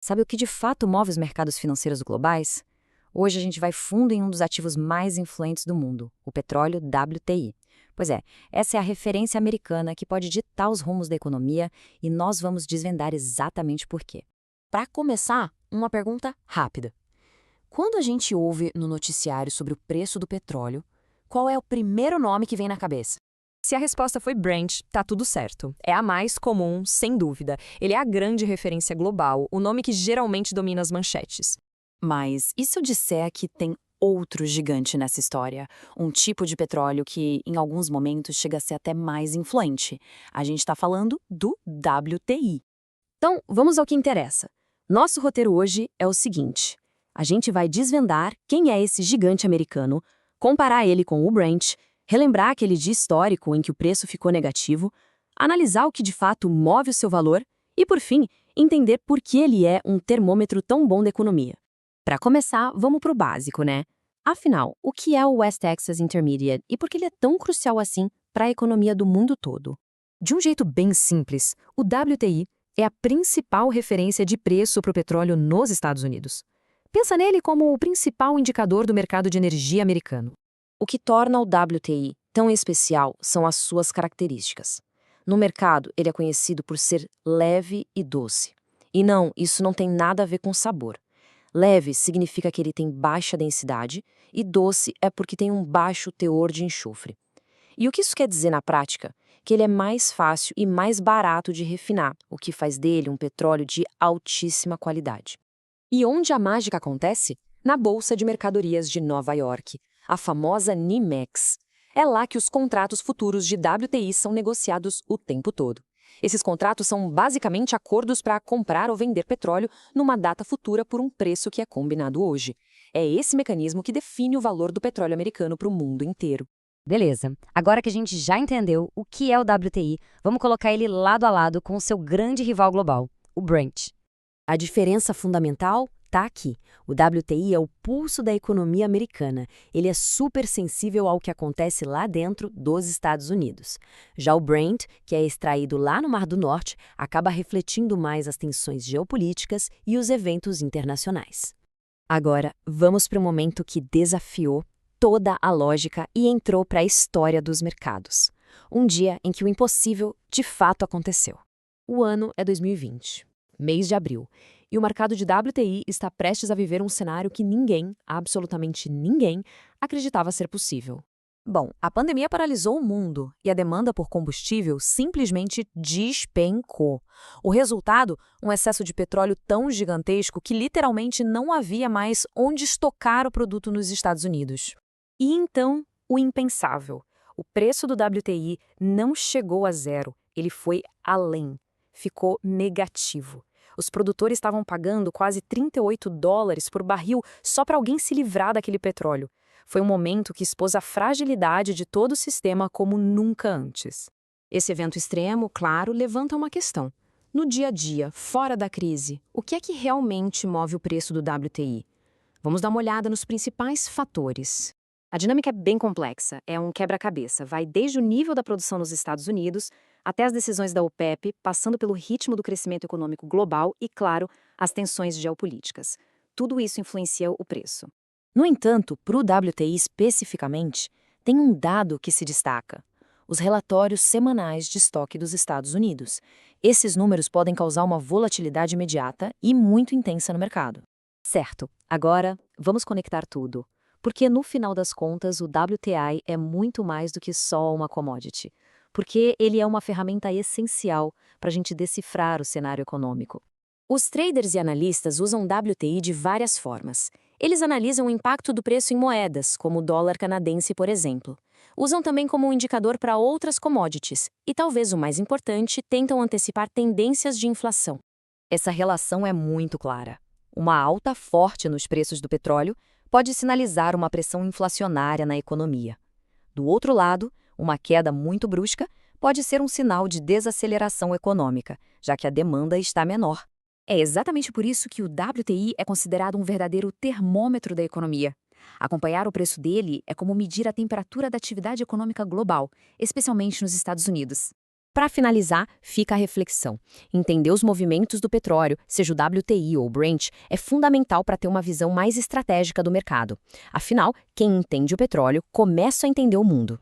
Sabe o que de fato move os mercados financeiros globais? Hoje a gente vai fundo em um dos ativos mais influentes do mundo, o petróleo WTI. Pois é, essa é a referência americana que pode ditar os rumos da economia e nós vamos desvendar exatamente por quê. Para começar, uma pergunta rápida. Quando a gente ouve no noticiário sobre o preço do petróleo, qual é o primeiro nome que vem na cabeça? Se a resposta foi Brent, tá tudo certo. É a mais comum, sem dúvida. Ele é a grande referência global, o nome que geralmente domina as manchetes. Mas e se eu disser que tem outro gigante nessa história? Um tipo de petróleo que, em alguns momentos, chega a ser até mais influente. A gente está falando do WTI. Então, vamos ao que interessa. Nosso roteiro hoje é o seguinte: a gente vai desvendar quem é esse gigante americano, comparar ele com o Brent, relembrar aquele dia histórico em que o preço ficou negativo, analisar o que de fato move o seu valor e, por fim, entender por que ele é um termômetro tão bom da economia. Para começar, vamos para o básico, né? Afinal, o que é o West Texas Intermediate e por que ele é tão crucial assim para a economia do mundo todo? De um jeito bem simples, o WTI é a principal referência de preço para o petróleo nos Estados Unidos. Pensa nele como o principal indicador do mercado de energia americano. O que torna o WTI tão especial são as suas características. No mercado, ele é conhecido por ser leve e doce. E não, isso não tem nada a ver com sabor. Leve significa que ele tem baixa densidade e doce é porque tem um baixo teor de enxofre. E o que isso quer dizer na prática? Que ele é mais fácil e mais barato de refinar, o que faz dele um petróleo de altíssima qualidade. E onde a mágica acontece? Na Bolsa de Mercadorias de Nova York, a famosa NYMEX. É lá que os contratos futuros de WTI são negociados o tempo todo. Esses contratos são basicamente acordos para comprar ou vender petróleo numa data futura por um preço que é combinado hoje. É esse mecanismo que define o valor do petróleo americano para o mundo inteiro. Beleza, agora que a gente já entendeu o que é o WTI, vamos colocar ele lado a lado com o seu grande rival global, o Brent. A diferença fundamental está aqui. O WTI é o pulso da economia americana. Ele é super sensível ao que acontece lá dentro dos Estados Unidos. Já o Brent, que é extraído lá no Mar do Norte, acaba refletindo mais as tensões geopolíticas e os eventos internacionais. Agora, vamos para o momento que desafiou toda a lógica e entrou para a história dos mercados. Um dia em que o impossível de fato aconteceu. O ano é 2020, mês de abril. E o mercado de WTI está prestes a viver um cenário que ninguém, absolutamente ninguém, acreditava ser possível. Bom, a pandemia paralisou o mundo e a demanda por combustível simplesmente despencou. O resultado, um excesso de petróleo tão gigantesco que literalmente não havia mais onde estocar o produto nos Estados Unidos. E então, o impensável. O preço do WTI não chegou a zero, ele foi além. Ficou negativo. Os produtores estavam pagando quase $38 por barril só para alguém se livrar daquele petróleo. Foi um momento que expôs a fragilidade de todo o sistema como nunca antes. Esse evento extremo, claro, levanta uma questão. No dia a dia, fora da crise, o que é que realmente move o preço do WTI? Vamos dar uma olhada nos principais fatores. A dinâmica é bem complexa, é um quebra-cabeça. Vai desde o nível da produção nos Estados Unidos até as decisões da OPEP, passando pelo ritmo do crescimento econômico global e, claro, as tensões geopolíticas. Tudo isso influencia o preço. No entanto, para o WTI especificamente, tem um dado que se destaca: os relatórios semanais de estoque dos Estados Unidos. Esses números podem causar uma volatilidade imediata e muito intensa no mercado. Certo, agora vamos conectar tudo. Porque no final das contas, o WTI é muito mais do que só uma commodity. Porque ele é uma ferramenta essencial para a gente decifrar o cenário econômico. Os traders e analistas usam WTI de várias formas. Eles analisam o impacto do preço em moedas, como o dólar canadense, por exemplo. Usam também como um indicador para outras commodities. E talvez o mais importante, tentam antecipar tendências de inflação. Essa relação é muito clara. Uma alta forte nos preços do petróleo pode sinalizar uma pressão inflacionária na economia. Do outro lado, uma queda muito brusca pode ser um sinal de desaceleração econômica, já que a demanda está menor. É exatamente por isso que o WTI é considerado um verdadeiro termômetro da economia. Acompanhar o preço dele é como medir a temperatura da atividade econômica global, especialmente nos Estados Unidos. Para finalizar, fica a reflexão. Entender os movimentos do petróleo, seja o WTI ou o Brent, é fundamental para ter uma visão mais estratégica do mercado. Afinal, quem entende o petróleo começa a entender o mundo.